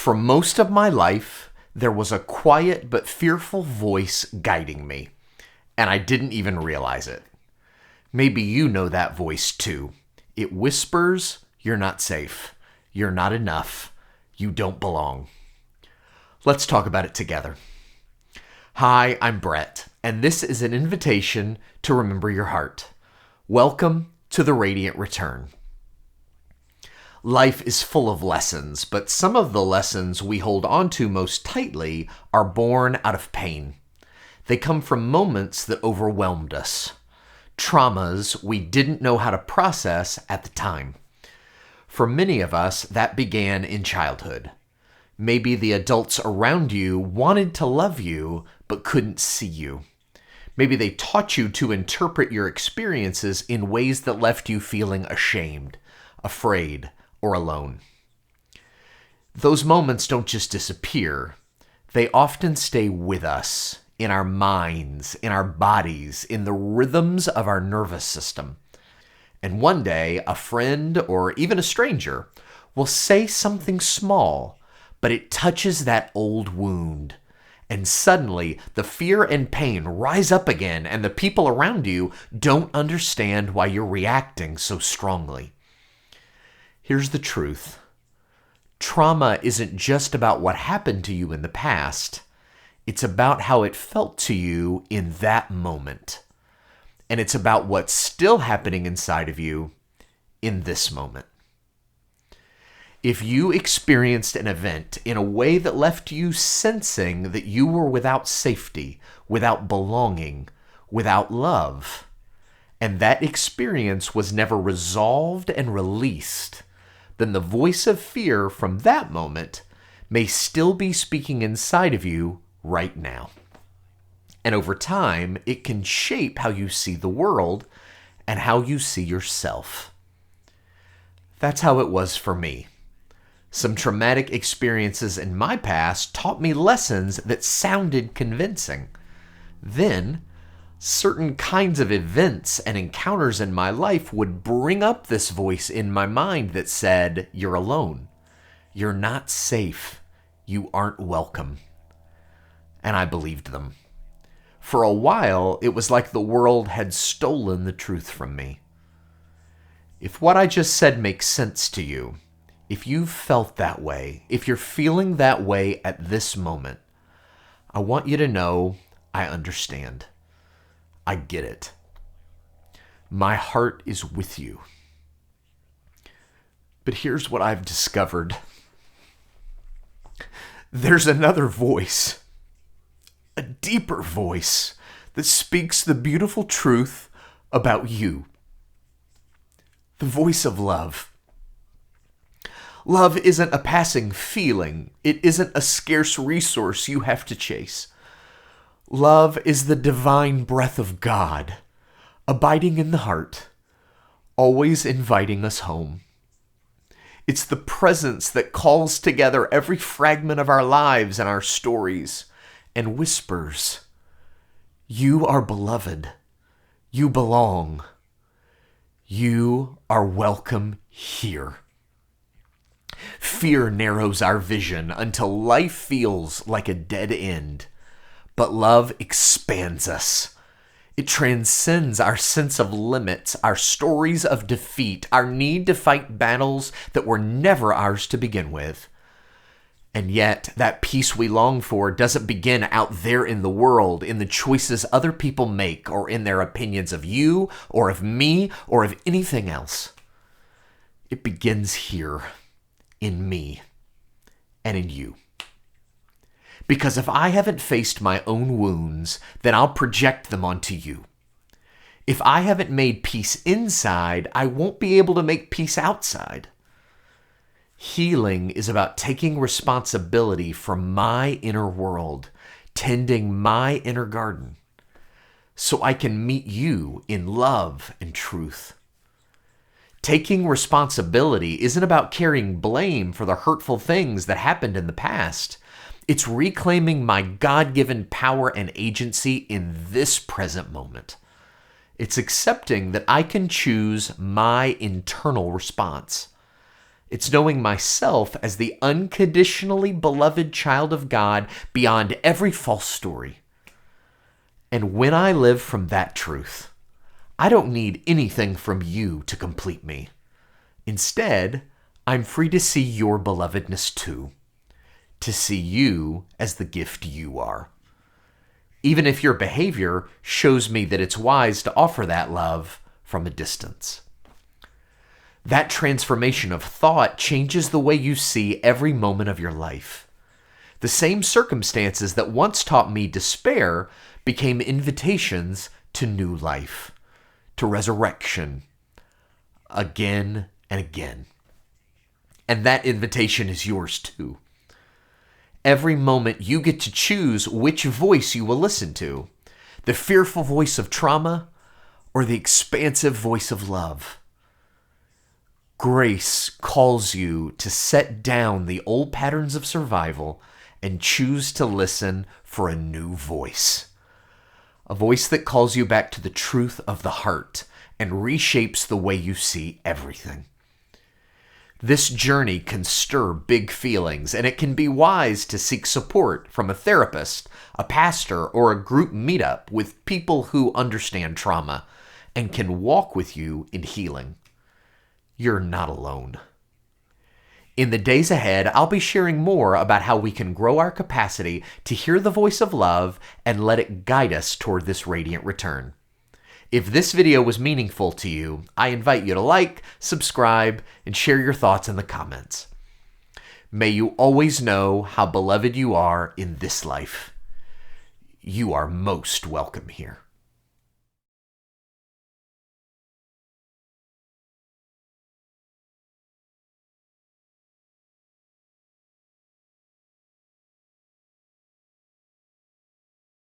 For most of my life, there was a quiet but fearful voice guiding me, and I didn't even realize it. Maybe you know that voice too. It whispers, "You're not safe. You're not enough. You don't belong." Let's talk about it together. Hi, I'm Brett, and this is an invitation to remember your heart. Welcome to the Radiant Return. Life is full of lessons, but some of the lessons we hold onto most tightly are born out of pain. They come from moments that overwhelmed us, traumas we didn't know how to process at the time. For many of us, that began in childhood. Maybe the adults around you wanted to love you, but couldn't see you. Maybe they taught you to interpret your experiences in ways that left you feeling ashamed, afraid, or alone. Those moments don't just disappear. They often stay with us, in our minds, in our bodies, in the rhythms of our nervous system. And one day, a friend or even a stranger will say something small, but it touches that old wound. And suddenly, the fear and pain rise up again, and the people around you don't understand why you're reacting so strongly. Here's the truth. Trauma isn't just about what happened to you in the past. It's about how it felt to you in that moment. And it's about what's still happening inside of you in this moment. If you experienced an event in a way that left you sensing that you were without safety, without belonging, without love, and that experience was never resolved and released, then the voice of fear from that moment may still be speaking inside of you right now. And over time, it can shape how you see the world and how you see yourself. That's how it was for me. Some traumatic experiences in my past taught me lessons that sounded convincing. Then, certain kinds of events and encounters in my life would bring up this voice in my mind that said, "You're alone. You're not safe. You aren't welcome." And I believed them. For a while, it was like the world had stolen the truth from me. If what I just said makes sense to you, if you've felt that way, if you're feeling that way at this moment, I want you to know I understand. I get it. My heart is with you. But here's what I've discovered. There's another voice, a deeper voice that speaks the beautiful truth about you. The voice of love. Love isn't a passing feeling. It isn't a scarce resource you have to chase. Love is the divine breath of God, abiding in the heart, always inviting us home. It's the presence that calls together every fragment of our lives and our stories and whispers, "You are beloved. You belong. You are welcome here." Fear narrows our vision until life feels like a dead end. But love expands us. It transcends our sense of limits, our stories of defeat, our need to fight battles that were never ours to begin with. And yet, that peace we long for doesn't begin out there in the world, in the choices other people make, or in their opinions of you, or of me, or of anything else. It begins here, in me, and in you. Because if I haven't faced my own wounds, then I'll project them onto you. If I haven't made peace inside, I won't be able to make peace outside. Healing is about taking responsibility for my inner world, tending my inner garden, so I can meet you in love and truth. Taking responsibility isn't about carrying blame for the hurtful things that happened in the past. It's reclaiming my God-given power and agency in this present moment. It's accepting that I can choose my internal response. It's knowing myself as the unconditionally beloved child of God beyond every false story. And when I live from that truth, I don't need anything from you to complete me. Instead, I'm free to see your belovedness too, to see you as the gift you are. Even if your behavior shows me that it's wise to offer that love from a distance. That transformation of thought changes the way you see every moment of your life. The same circumstances that once taught me despair became invitations to new life, to resurrection, again and again. And that invitation is yours too. Every moment you get to choose which voice you will listen to, the fearful voice of trauma or the expansive voice of love. Grace calls you to set down the old patterns of survival and choose to listen for a new voice. A voice that calls you back to the truth of the heart and reshapes the way you see everything. This journey can stir big feelings, and it can be wise to seek support from a therapist, a pastor, or a group meetup with people who understand trauma and can walk with you in healing. You're not alone. In the days ahead, I'll be sharing more about how we can grow our capacity to hear the voice of love and let it guide us toward this radiant return. If this video was meaningful to you, I invite you to like, subscribe, and share your thoughts in the comments. May you always know how beloved you are in this life. You are most welcome here.